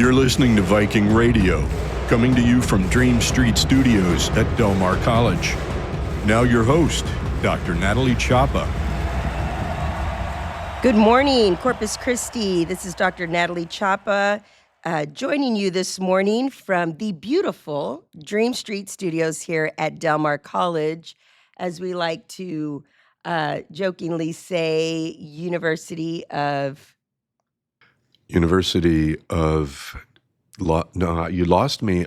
You're listening to Viking Radio, coming to you from Dream Street Studios at Del Mar College. Now your host, Dr. Natalie Chapa. Good morning, Corpus Christi. This is Dr. Natalie Chapa, joining you this morning from the beautiful Dream Street Studios here at Del Mar College, as we like to jokingly say, University of... You lost me.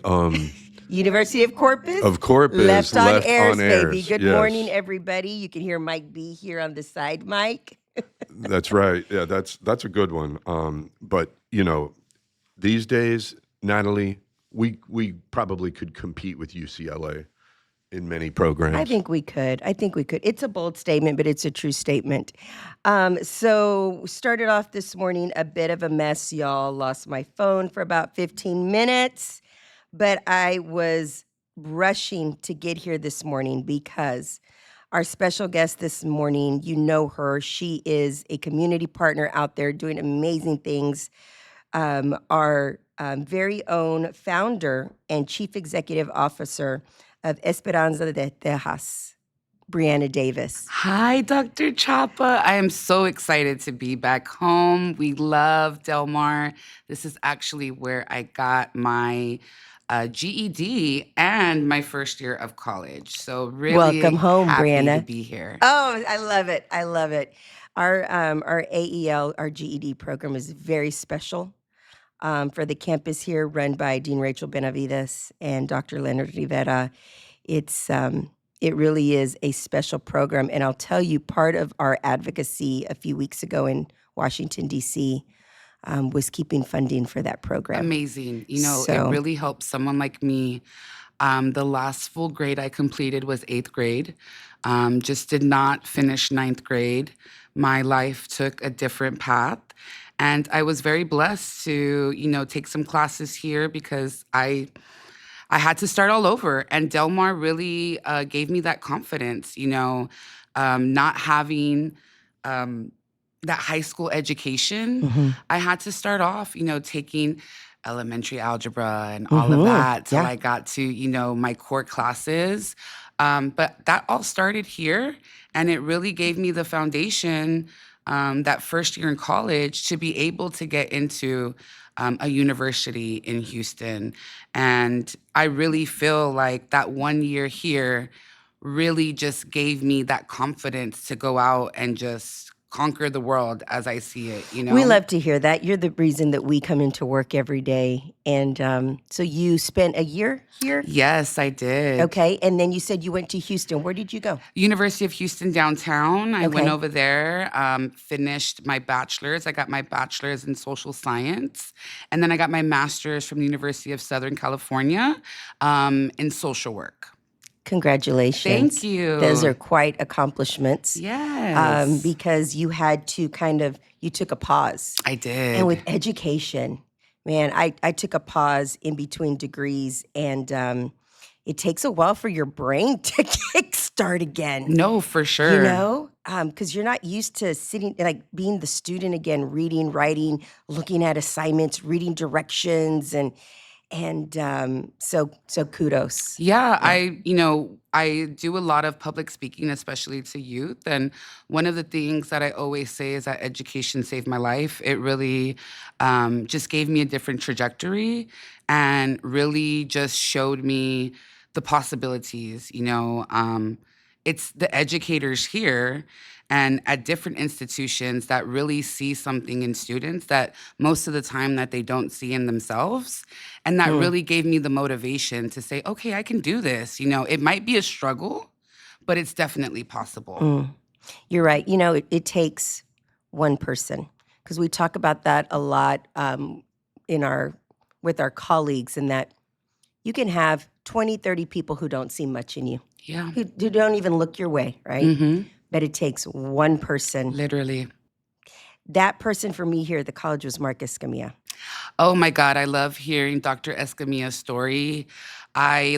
University of Corpus? Of Corpus. Left on airs, airs, baby. Good yes. morning, everybody. You can hear Mike B here on the side mic. That's right. Yeah, that's a good one. But, you know, these days, Natalie, we probably could compete with UCLA in many programs. I think we could. It's a bold statement, but it's a true statement. So started off this morning, a bit of a mess, y'all. Lost my phone for about 15 minutes, but I was rushing to get here this morning because our special guest this morning, you know her. She is a community partner out there doing amazing things. Our very own founder and chief executive officer of Esperanza de Tejas, Brianna Davis. Hi, Dr. Chapa. I am so excited to be back home. We love Del Mar. This is actually where I got my GED and my first year of college. So really welcome home, happy Brianna. to be here. Oh, I love it. Our AEL, our GED program is very special for the campus here, run by Dean Rachel Benavides and Dr. Leonard Rivera. It really is a special program. And I'll tell you, part of our advocacy a few weeks ago in Washington, D.C., was keeping funding for that program. Amazing. You know, it really helps someone like me. The last full grade I completed was 8th grade. Just did not finish 9th grade. My life took a different path. And I was very blessed to, you know, take some classes here because I had to start all over. And Del Mar really gave me that confidence, you know, not having that high school education. Mm-hmm. I had to start off, you know, taking elementary algebra and all of that till I got to, you know, my core classes. But that all started here, and it really gave me the foundation that first year in college to be able to get into a university in Houston. And I really feel like that 1 year here really just gave me that confidence to go out and just conquer the world as I see it, you know? We love to hear that. You're the reason that we come into work every day. And so you spent a year here? Yes, I did. Okay. And then you said you went to Houston. Where did you go? University of Houston downtown. I went over there, finished my bachelor's. I got my bachelor's in social science. And then I got my master's from the University of Southern California in social work. Congratulations. Thank you. Those are quite accomplishments. Yes. Because you had to you took a pause. I did. And with education, man, I took a pause in between degrees, and it takes a while for your brain to kickstart again. No, for sure. You know, because you're not used to sitting, like being the student again, reading, writing, looking at assignments, reading directions, and so kudos. Yeah, I do a lot of public speaking, especially to youth. And one of the things that I always say is that education saved my life. It really just gave me a different trajectory and really just showed me the possibilities. You know, it's the educators here and at different institutions that really see something in students that most of the time that they don't see in themselves. And that really gave me the motivation to say, okay, I can do this. You know, it might be a struggle, but it's definitely possible. You're right. You know, it takes one person, because we talk about that a lot with our colleagues, and that you can have 20, 30 people who don't see much in you. Yeah. Who don't even look your way, right? Mm-hmm. But it takes one person. Literally. That person for me here at the college was Mark Escamilla. Oh my God, I love hearing Dr. Escamilla's story. I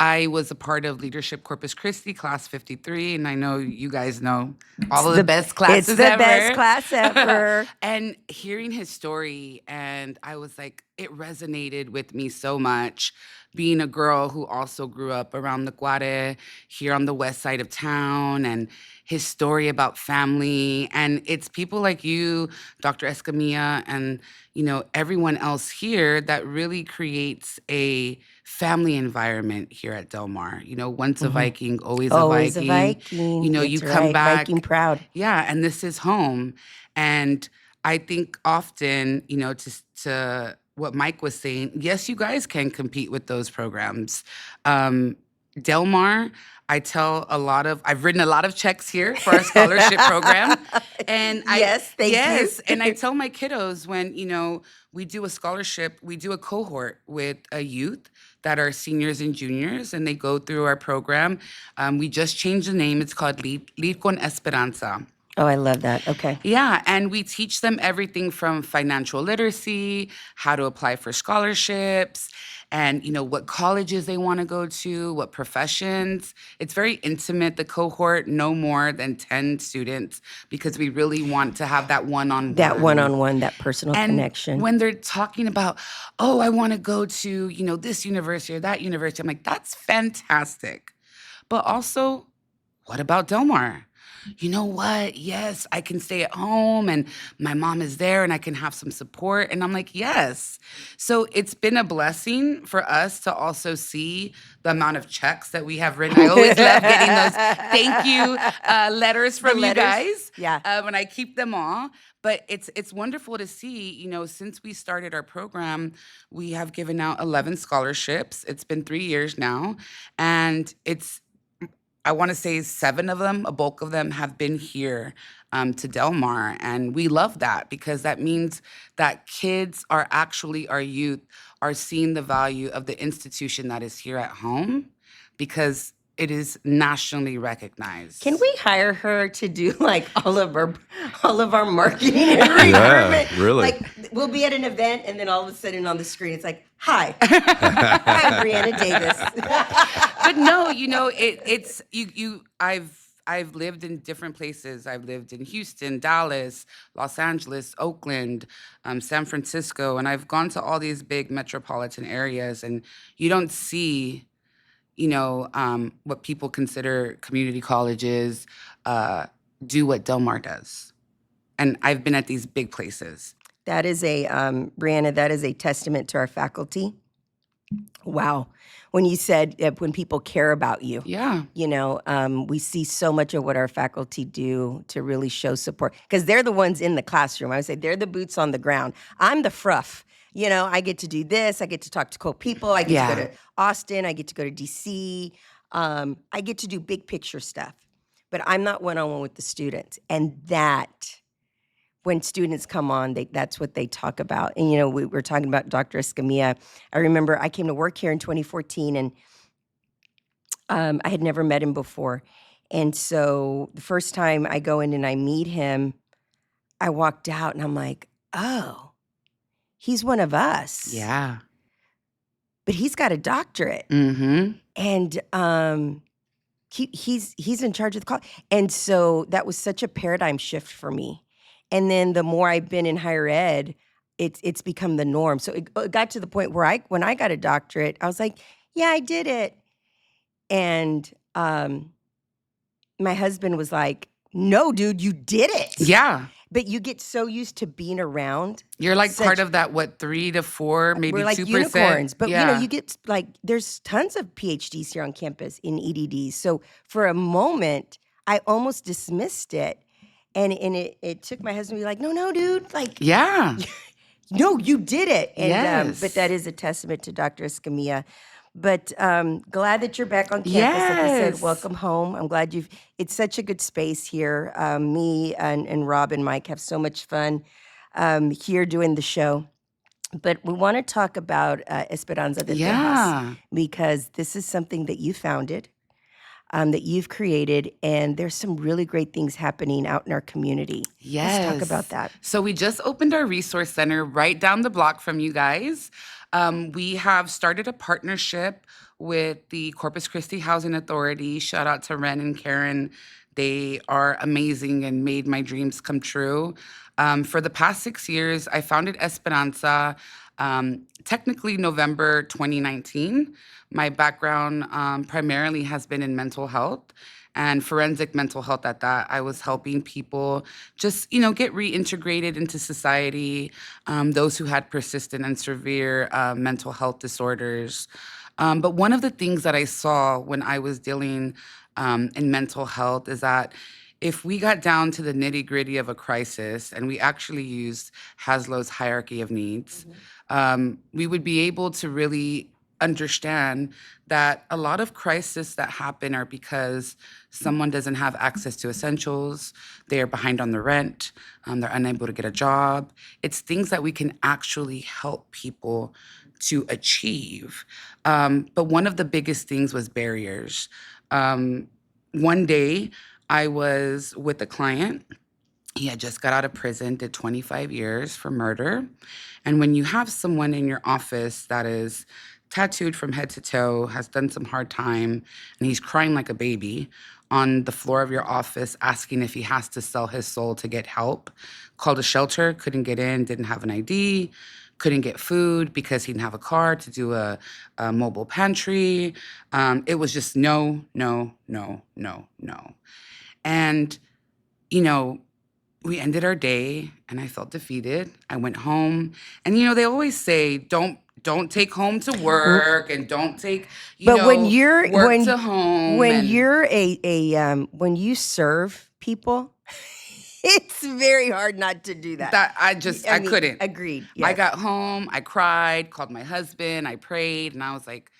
I was a part of Leadership Corpus Christi, class 53, and I know you guys know all of the the best classes It's the ever. best class ever. And hearing his story, and I was like, it resonated with me so much. Being a girl who also grew up around the Guare, here on the west side of town, and his story about family. And it's people like you, Dr. Escamilla, and everyone else here that really creates a family environment here at Del Mar. Once a Viking, always a Always a Viking. Viking. You That's come right. back. Viking proud. Yeah, and this is home. And I think often, to what Mike was saying, yes, you guys can compete with those programs. Del Mar, I've written a lot of checks here for our scholarship program. And Thank you. And I tell my kiddos when, we do a scholarship, we do a cohort with a youth that are seniors and juniors, and they go through our program. We just changed the name. It's called Lead con Esperanza. Oh, I love that. Okay. Yeah, and we teach them everything from financial literacy, how to apply for scholarships, and what colleges they want to go to, what professions. It's very intimate, the cohort, no more than 10 students, because we really want to have that one-on-one. That one-on-one, that personal connection. When they're talking about, oh, I want to go to, this university or that university, I'm like, that's fantastic. But also, what about Del Mar? You know what? Yes, I can stay at home and my mom is there and I can have some support. And I'm like, yes. So it's been a blessing for us to also see the amount of checks that we have written. I always love getting those thank you letters from you guys. Yeah. And I keep them all. But it's wonderful to see, since we started our program, we have given out 11 scholarships. It's been 3 years now. And I want to say 7 of them, a bulk of them, have been here to Del Mar. And we love that because that means that kids are actually, our youth, are seeing the value of the institution that is here at home because it is nationally recognized. Can we hire her to do all of our marketing and recruitment? Yeah, really. We'll be at an event and then all of a sudden on the screen it's like, hi, I'm Brianna Davis. But no, it's you. I've lived in different places. I've lived in Houston, Dallas, Los Angeles, Oakland, San Francisco, and I've gone to all these big metropolitan areas, and you don't see what people consider community colleges do what Del Mar does. And I've been at these big places. That is Brianna, that is a testament to our faculty. Wow. When you said when people care about you. Yeah. We see so much of what our faculty do to really show support. Because they're the ones in the classroom. I would say they're the boots on the ground. I'm the fruff. I get to do this. I get to talk to cool people. I get to go to Austin. I get to go to D.C. I get to do big picture stuff. But I'm not one-on-one with the students. And that, when students come on, that's what they talk about. And, we were talking about Dr. Escamilla. I remember I came to work here in 2014, and I had never met him before. And so the first time I go in and I meet him, I walked out and I'm like, oh, he's one of us. Yeah. But he's got a doctorate. Mm-hmm. And he's in charge of the college. And so that was such a paradigm shift for me. And then the more I've been in higher ed, it's become the norm. So it got to the point where when I got a doctorate, I was like, yeah, I did it. And my husband was like, no, dude, you did it. Yeah. But you get so used to being around. You're part of that, 3 to 4, maybe 2%? We're like unicorns. But, you get there's tons of PhDs here on campus in EDDs. So for a moment, I almost dismissed it. And it took my husband to be like, no, dude. Yeah. No, you did it. And, yes. But that is a testament to Dr. Escamilla. But glad that you're back on campus. Yes. Like I said, welcome home. I'm glad it's such a good space here. Me and Rob and Mike have so much fun here doing the show. But we want to talk about Esperanza de Tejas because this is something that you founded, that you've created, and there's some really great things happening out in our community. Yes. Let's talk about that. So we just opened our resource center right down the block from you guys. We have started a partnership with the Corpus Christi Housing Authority. Shout out to Ren and Karen. They are amazing and made my dreams come true. For the past 6 years, I founded Esperanza, technically November 2019. My background primarily has been in mental health and forensic mental health at that. I was helping people just, get reintegrated into society, those who had persistent and severe mental health disorders. But one of the things that I saw when I was dealing in mental health is that if we got down to the nitty-gritty of a crisis and we actually used Haslow's hierarchy of needs, we would be able to really understand that a lot of crises that happen are because someone doesn't have access to essentials, they are behind on the rent, they're unable to get a job. It's things that we can actually help people to achieve. But one of the biggest things was barriers. One day, I was with a client. He had just got out of prison, did 25 years for murder. And when you have someone in your office that is tattooed from head to toe, has done some hard time, and he's crying like a baby on the floor of your office asking if he has to sell his soul to get help, called a shelter, couldn't get in, didn't have an ID, couldn't get food because he didn't have a car to do a mobile pantry. It was just no, no, no, no, no. And, we ended our day and I felt defeated. I went home and, they always say, don't take home to work and don't take, when you're work to home. When you're when you serve people, it's very hard not to do that. I couldn't. Agreed. Yes. I got home, I cried, called my husband, I prayed, and I was like,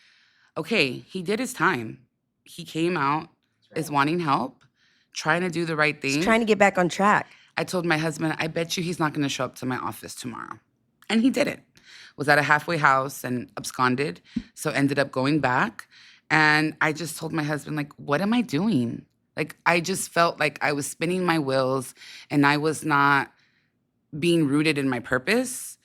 okay, he did his time. He came out, is wanting help, trying to do the right thing. He's trying to get back on track. I told my husband, I bet you he's not going to show up to my office tomorrow. And he didn't. Was at a halfway house and absconded, so ended up going back. And I just told my husband, like, what am I doing? Like, I just felt like I was spinning my wheels and I was not being rooted in my purpose.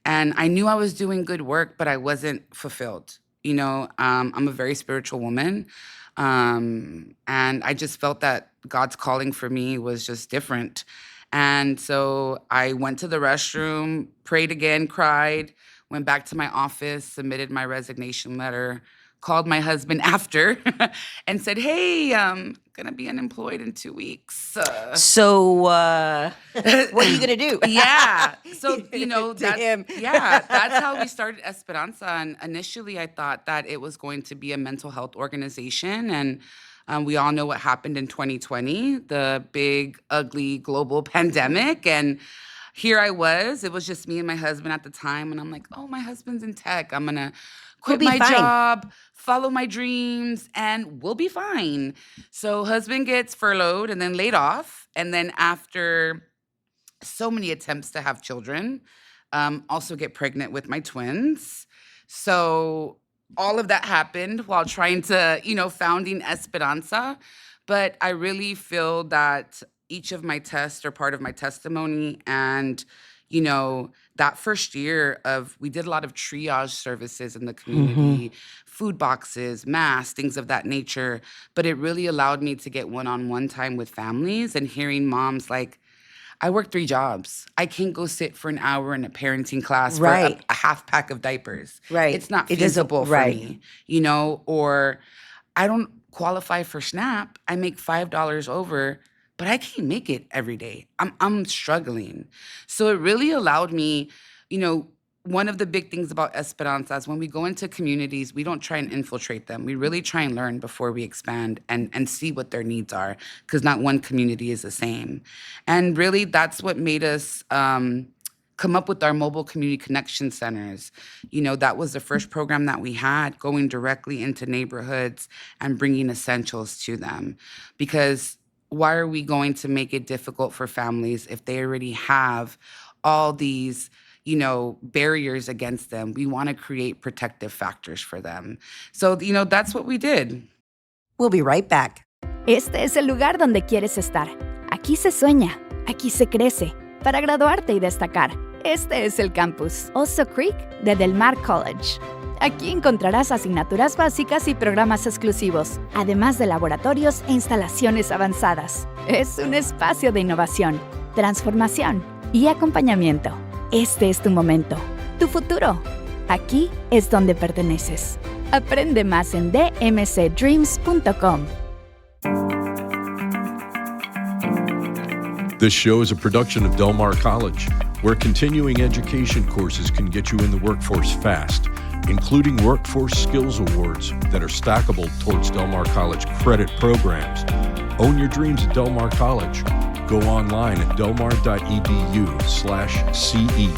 And I knew I was doing good work, but I wasn't fulfilled. I'm a very spiritual woman. And I just felt that God's calling for me was just different. And so I went to the restroom, prayed again, cried, went back to my office, submitted my resignation letter, called my husband after and said, hey, I'm going to be unemployed in 2 weeks. So what are you going to do? Yeah. So, him. That's how we started Esperanza. And initially I thought that it was going to be a mental health organization. And we all know what happened in 2020, the big, ugly global pandemic. And here I was. It was just me and my husband at the time. And I'm like, oh, my husband's in tech. I'm going to quit my job, follow my dreams, and we'll be fine. So husband gets furloughed and then laid off. And then after so many attempts to have children, also get pregnant with my twins. So all of that happened while trying to, founding Esperanza. But I really feel that each of my tests are part of my testimony. And, that first year we did a lot of triage services in the community, food boxes, masks, things of that nature. But it really allowed me to get one-on-one time with families and hearing moms like, I work 3 jobs. I can't go sit for an hour in a parenting class for a half pack of diapers. Right. It's not feasible for me, or I don't qualify for SNAP. I make $5 over, but I can't make it every day. I'm struggling. So it really allowed me, one of the big things about Esperanza is when we go into communities, we don't try and infiltrate them. We really try and learn before we expand and see what their needs are, because not one community is the same. And really, that's what made us come up with our mobile community connection centers. That was the first program that we had, going directly into neighborhoods and bringing essentials to them. Because why are we going to make it difficult for families if they already have all these barriers against them? We want to create protective factors for them. So, that's what we did. We'll be right back. Este es el lugar donde quieres estar. Aquí se sueña, aquí se crece. Para graduarte y destacar, este es el campus Oso Creek de Del Mar College. Aquí encontrarás asignaturas básicas y programas exclusivos, además de laboratorios e instalaciones avanzadas. Es un espacio de innovación, transformación y acompañamiento. Este es tu momento, tu futuro. Aquí es donde perteneces. Aprende más en dmcdreams.com. This show is a production of Del Mar College, where continuing education courses can get you in the workforce fast, including workforce skills awards that are stackable towards Del Mar College credit programs. Own your dreams at Del Mar College. Go online at delmar.edu/CE.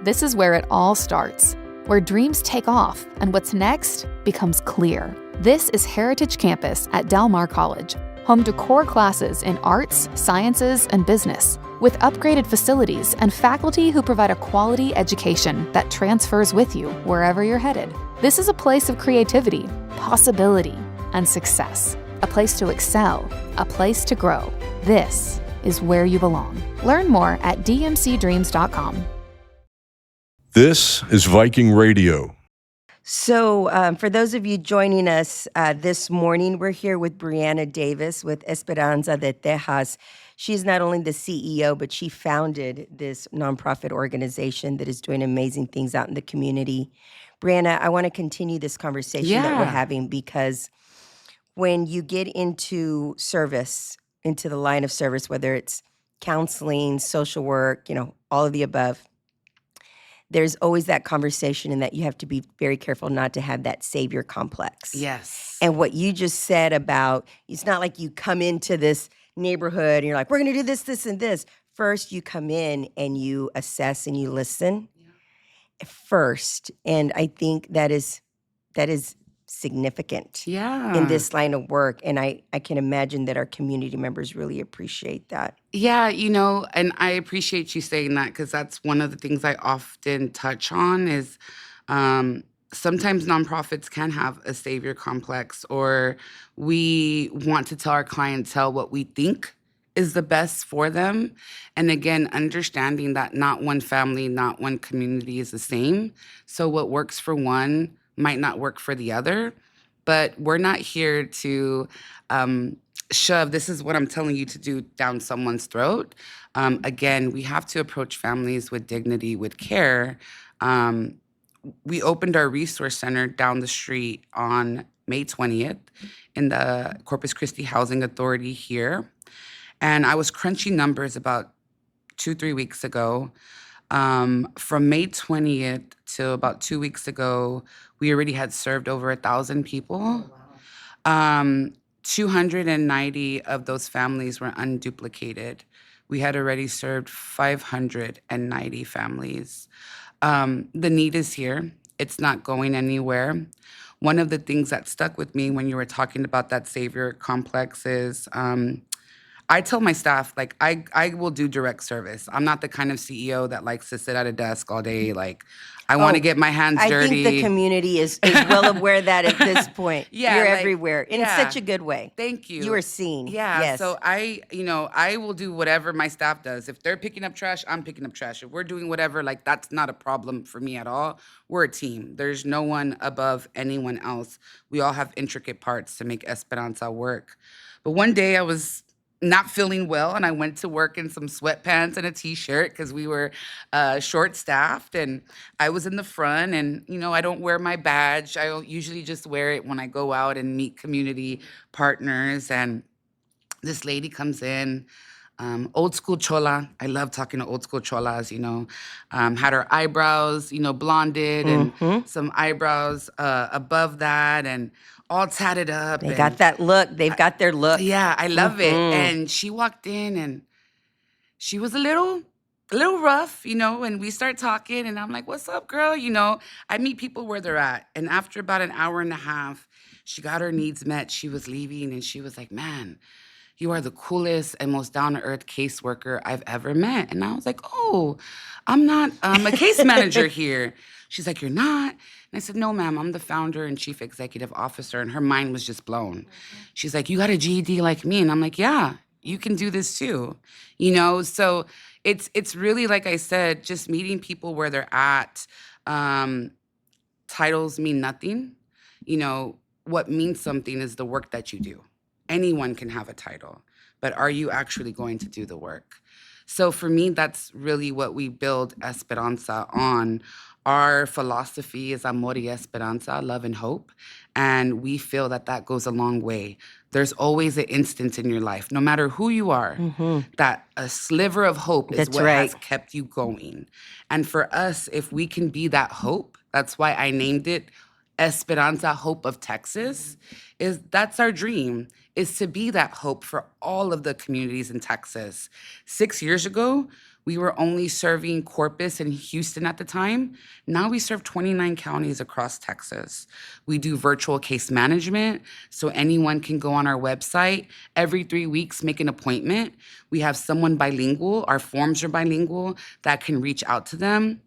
This is where it all starts, where dreams take off and what's next becomes clear. This is Heritage Campus at Del Mar College, home to core classes in arts, sciences, and business, with upgraded facilities and faculty who provide a quality education that transfers with you wherever you're headed. This is a place of creativity, possibility, and success. A place to excel, a place to grow. This is where you belong. Learn more at dmcdreams.com. This is Viking Radio. So for those of you joining us this morning, we're here with Brianna Davis with Esperanza de Tejas. She's not only the CEO, but she founded this nonprofit organization that is doing amazing things out in the community. Brianna, I want to continue this conversation that we're having, because when you get into service, into the line of service, whether it's counseling, social work, all of the above, there's always that conversation, and that you have to be very careful not to have that savior complex. Yes. And what you just said about, it's not like you come into this neighborhood and you're like, we're going to do this, this, and this. First, you come in and you assess and you listen first. And I think that is significant in this line of work. And I can imagine that our community members really appreciate that. Yeah, and I appreciate you saying that, because that's one of the things I often touch on is sometimes nonprofits can have a savior complex, or we want to tell our clientele what we think is the best for them. And again, understanding that not one family, not one community is the same. So what works for one might not work for the other, but we're not here to shove, this is what I'm telling you to do, down someone's throat. Again, we have to approach families with dignity, with care. We opened our resource center down the street on May 20th in the Corpus Christi Housing Authority here. And I was crunching numbers about 2-3 weeks ago. From May 20th to about 2 weeks ago, we already had served over 1,000 people. 290 of those families were unduplicated. We had already served 590 families. The need is here. It's not going anywhere. One of the things that stuck with me when you were talking about that savior complex is I tell my staff, I will do direct service. I'm not the kind of CEO that likes to sit at a desk all day. I want to get my hands dirty. I think the community is well aware of that at this point. Yeah, You're everywhere in such a good way. Thank you. You are seen. Yeah. Yes. So I will do whatever my staff does. If they're picking up trash, I'm picking up trash. If we're doing whatever, that's not a problem for me at all. We're a team. There's no one above anyone else. We all have intricate parts to make Esperanza work. But one day I was not feeling well, and I went to work in some sweatpants and a t-shirt because we were short-staffed, and I was in the front, and I don't wear my badge. I usually just wear it when I go out and meet community partners, and this lady comes in, old school chola. I love talking to old school cholas, had her eyebrows, blonded, and some eyebrows above that, and all tatted up. They got that look. They've got their look. Yeah, I love it. And she walked in, and she was a little rough, and we start talking, and I'm like, what's up, girl? I meet people where they're at. And after about an hour and a half, she got her needs met. She was leaving, and she was like, man, you are the coolest and most down-to-earth caseworker I've ever met. And I was like, oh, I'm not a case manager here. She's like, you're not? And I said, no, ma'am, I'm the founder and chief executive officer. And her mind was just blown. She's like, you got a GED like me? And I'm like, yeah. You can do this too, you know? So it's really, like I said, just meeting people where they're at. Titles mean nothing. You know, what means something is the work that you do. Anyone can have a title, but are you actually going to do the work? So for me, that's really what we build Esperanza on. Our philosophy is amor y esperanza, love and hope. And we feel that that goes a long way. There's always an instance in your life, no matter who you are, that a sliver of hope is That's what right. has kept you going. And for us, if we can be that hope, that's why I named it Esperanza, Hope of Texas, is that's our dream, is to be that hope for all of the communities in Texas. 6 years ago, we were only serving Corpus and Houston at the time. Now we serve 29 counties across Texas. We do virtual case management, so anyone can go on our website every 3 weeks, make an appointment. We have someone bilingual, our forms are bilingual, that can reach out to them.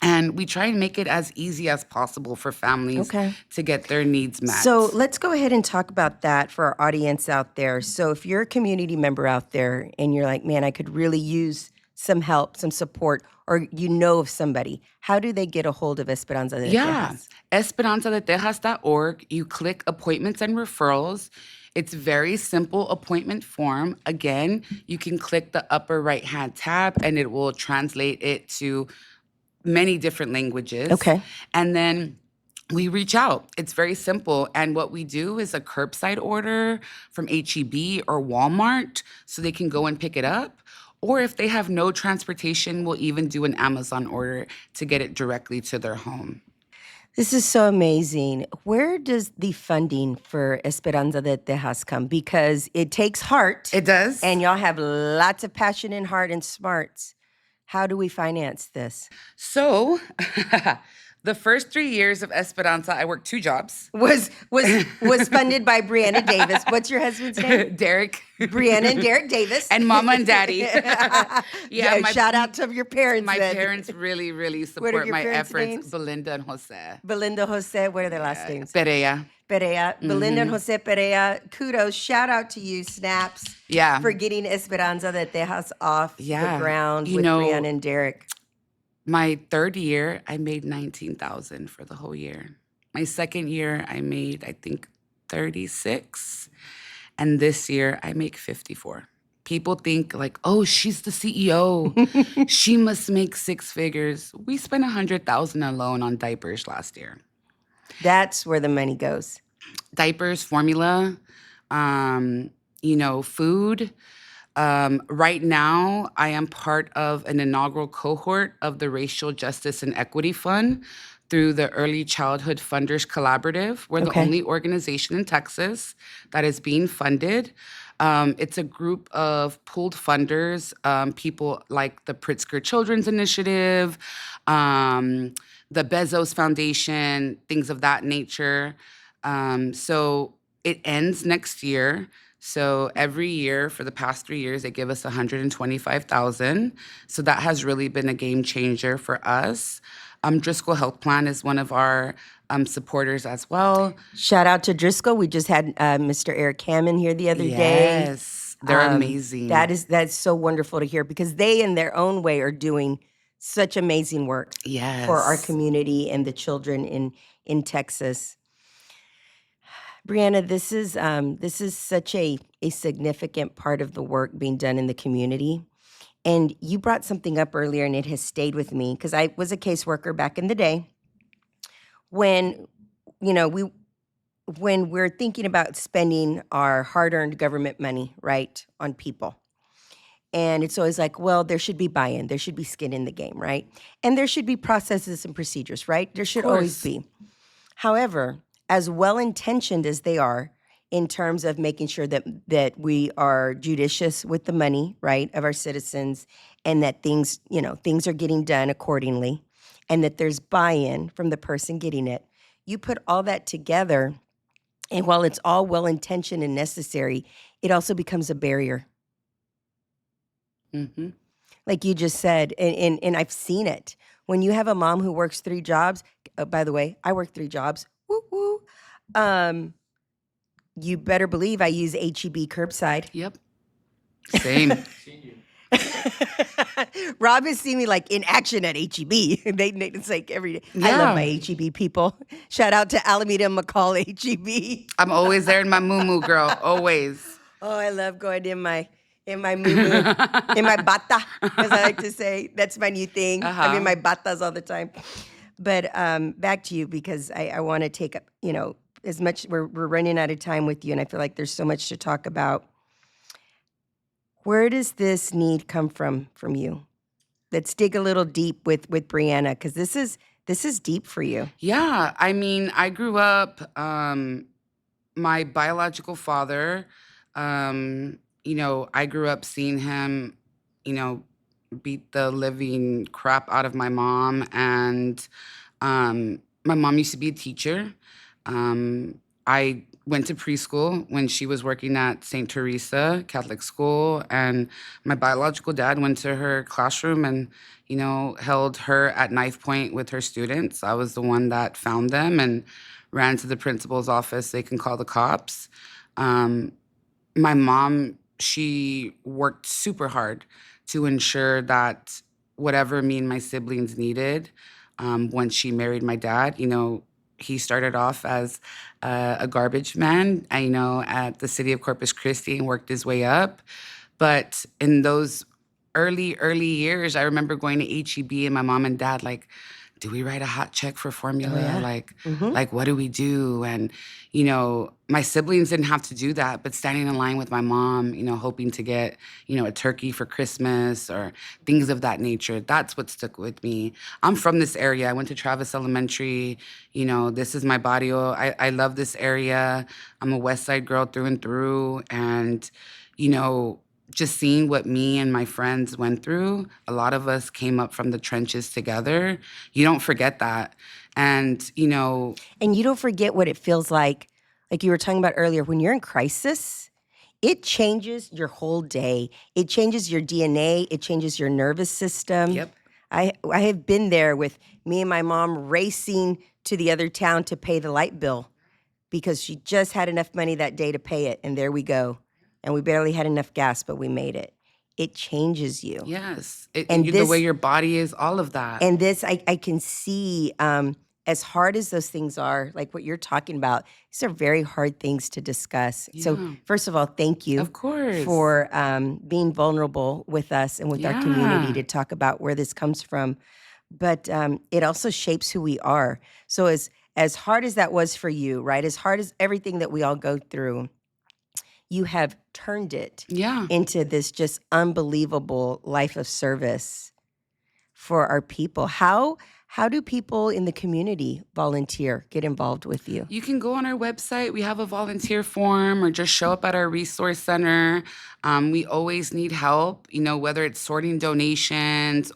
And we try and make it as easy as possible for families to get their needs met. So let's go ahead and talk about that for our audience out there. So if you're a community member out there and you're like, man, I could really use some help, some support, or you know of somebody, how do they get a hold of Esperanza de Tejas? Esperanzadetejas.org. You click appointments and referrals. It's very simple appointment form. Again, you can click the upper right-hand tab and it will translate it to many different languages. Okay. And then we reach out. It's very simple. And what we do is a curbside order from H-E-B or Walmart so they can go and pick it up. Or if they have no transportation, we'll even do an Amazon order to get it directly to their home. This is so amazing. Where does the funding for Esperanza de Tejas come? Because it takes heart. It does. And y'all have lots of passion and heart and smarts. How do we finance this? So the first 3 years of Esperanza, I worked 2 jobs. Was funded by Brianna Davis. What's your husband's name? Derek. Brianna and Derek Davis. And Mama and Daddy. Shout out to your parents. My then. parents really, really What are support your my parents' efforts. names? Belinda and Jose. Belinda Jose. What are their last names? Perea. Perea. Belinda and Jose Perea. Kudos. Shout out to you, Snaps. Yeah. For getting Esperanza de Tejas off the ground You with know, Brianna and Derek. My third year, I made $19,000 for the whole year. My second year, I made, I think, 36. And this year, I make 54. People think like, oh, she's the CEO. She must make 6 figures. We spent $100,000 alone on diapers last year. That's where the money goes. Diapers, formula, food. Right now, I am part of an inaugural cohort of the Racial Justice and Equity Fund through the Early Childhood Funders Collaborative. We're the only organization in Texas that is being funded. It's a group of pooled funders, people like the Pritzker Children's Initiative, the Bezos Foundation, things of that nature. So it ends next year. So every year for the past 3 years, they give us $125,000. So that has really been a game changer for us. Driscoll Health Plan is one of our supporters as well. Shout out to Driscoll. We just had Mr. Eric Hammond here the other day. Yes, they're amazing. That's so wonderful to hear because they, in their own way, are doing such amazing work for our community and the children in Texas. Brianna, this is such a significant part of the work being done in the community. And you brought something up earlier, and it has stayed with me because I was a caseworker back in the day. When we're thinking about spending our hard-earned government money, right, on people. And it's always like, well, there should be buy-in. There should be skin in the game, right? And there should be processes and procedures, right? There should always be. However, as well-intentioned as they are in terms of making sure that we are judicious with the money, right, of our citizens, and that things are getting done accordingly, and that there's buy-in from the person getting it. You put all that together, and while it's all well-intentioned and necessary, it also becomes a barrier. Mm-hmm. Like you just said, and I've seen it. When you have a mom who works 3 jobs, by the way, I work 3 jobs, woo-woo, you better believe I use H-E-B curbside. Yep. Same. Rob has seen me like in action at HEB. It's like every day. I Yeah. love my HEB people. Shout out to Alameda and McCall HEB. I'm always there in my moo girl. Always. Oh, I love going in my moo-moo, in my bata, as I like to say. That's my new thing. I'm in my batas all the time. But back to you, because I want to take up, as much, we're running out of time with you, and I feel like there's so much to talk about. Where does this need come from you? Let's dig a little deep with Brianna, because this is deep for you. Yeah. I mean, I grew up, my biological father, I grew up seeing him, beat the living crap out of my mom. And my mom used to be a teacher. I went to preschool when she was working at St. Teresa Catholic School, and my biological dad went to her classroom and, held her at knife point with her students. I was the one that found them and ran to the principal's office. They can call the cops. My mom, she worked super hard to ensure that whatever me and my siblings needed, when she married my dad, he started off as a garbage man, at the city of Corpus Christi, and worked his way up. But in those early years, I remember going to HEB and my mom and dad, like, do we write a hot check for formula? Oh, yeah. Like, what do we do? And, my siblings didn't have to do that, but standing in line with my mom, hoping to get, a turkey for Christmas or things of that nature, that's what stuck with me. I'm from this area. I went to Travis Elementary. This is my barrio. I love this area. I'm a West Side girl through and through. And, just seeing what me and my friends went through, a lot of us came up from the trenches together. You don't forget that. And, And you don't forget what it feels like you were talking about earlier, when you're in crisis, it changes your whole day. It changes your DNA. It changes your nervous system. Yep. I have been there with me and my mom racing to the other town to pay the light bill because she just had enough money that day to pay it. And there we go. And we barely had enough gas, but we made it. It changes you. Yes. The way your body is, all of that. And this, I can see, as hard as those things are, like what you're talking about, these are very hard things to discuss. Yeah. So first of all, thank you Of course. for being vulnerable with us and with our community to talk about where this comes from. But it also shapes who we are. So as hard as that was for you, right, as hard as everything that we all go through, you have turned it into this just unbelievable life of service for our people. How do people in the community volunteer, get involved with you? You can go on our website. We have a volunteer form, or just show up at our resource center. We always need help, whether it's sorting donations.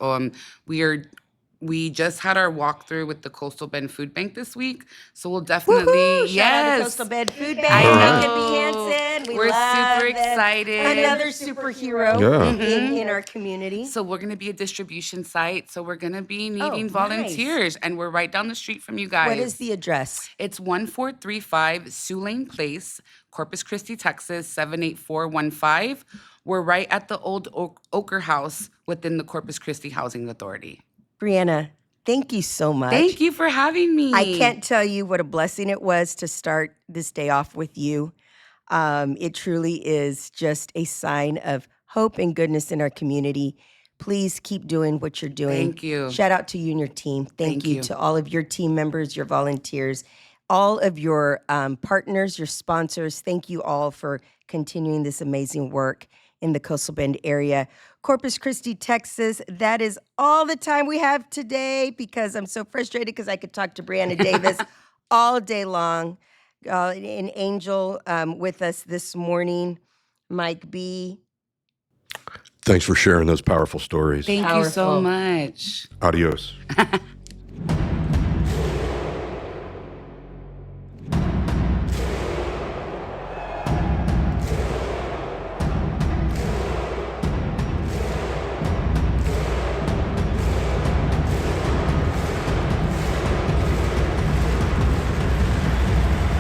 We just had our walkthrough with the Coastal Bend Food Bank this week, so we'll definitely Woo-hoo! Shout out to Coastal Bend Food Bank. I know. Mackenzie Hansen. We're love super them. excited. Another superhero in our community. So we're going to be a distribution site. So we're going to be needing nice. volunteers, and we're right down the street from you guys. What is the address? It's 1435 Sioux Lane Place, Corpus Christi, Texas, 78415. We're right at the old Ochre House within the Corpus Christi Housing Authority. Brianna, thank you so much. Thank you for having me. I can't tell you what a blessing it was to start this day off with you. It truly is just a sign of hope and goodness in our community. Please keep doing what you're doing. Thank you. Shout out to you and your team. Thank you to all of your team members, your volunteers, all of your partners, your sponsors. Thank you all for continuing this amazing work in the Coastal Bend area. Corpus Christi, Texas, that is all the time we have today because I'm so frustrated because I could talk to Brianna Davis all day long. An angel with us this morning, Mike B. Thanks for sharing those powerful stories. Thank you so much. Adios.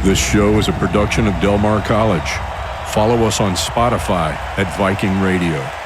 This show is a production of Del Mar College. Follow us on Spotify at Viking Radio.